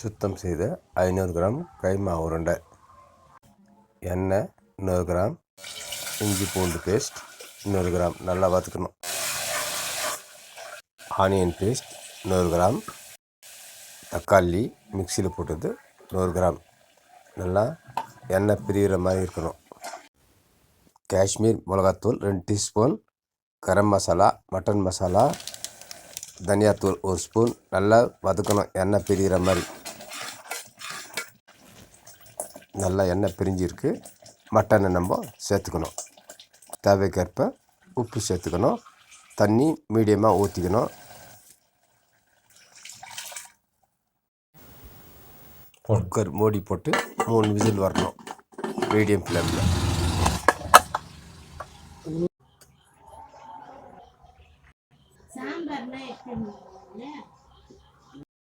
சுத்தம் செய்த 500 கிராம் கைமா உருண்டை, எண்ணெய் 100 கிராம், இஞ்சி பூண்டு பேஸ்ட் 100 கிராம் நல்லா வதக்கணும். ஆனியன் பேஸ்ட் 100 கிராம், தக்காளி மிக்சியில் போட்டது 100 கிராம் நல்லா எண்ணெய் பிரிகிற மாதிரி இருக்கணும். காஷ்மீர் மிளகாத்தூள் 2 டீஸ்பூன், கரம் மசாலா, மட்டன் மசாலா, தனியாத்தூள் 1 ஸ்பூன் நல்லா வதக்கணும். எண்ணெய் பிரிகிற மாதிரி நல்லா எண்ணெய் பிரிஞ்சிருக்கு. மட்டனை நம்ம சேர்த்துக்கணும். தேவைக்கேற்ப உப்பு சேர்த்துக்கணும். தண்ணி மீடியமாக ஊற்றிக்கணும். குக்கர் மூடி போட்டு 3 விசில் வரணும் மீடியம் ஃப்ளேமில்.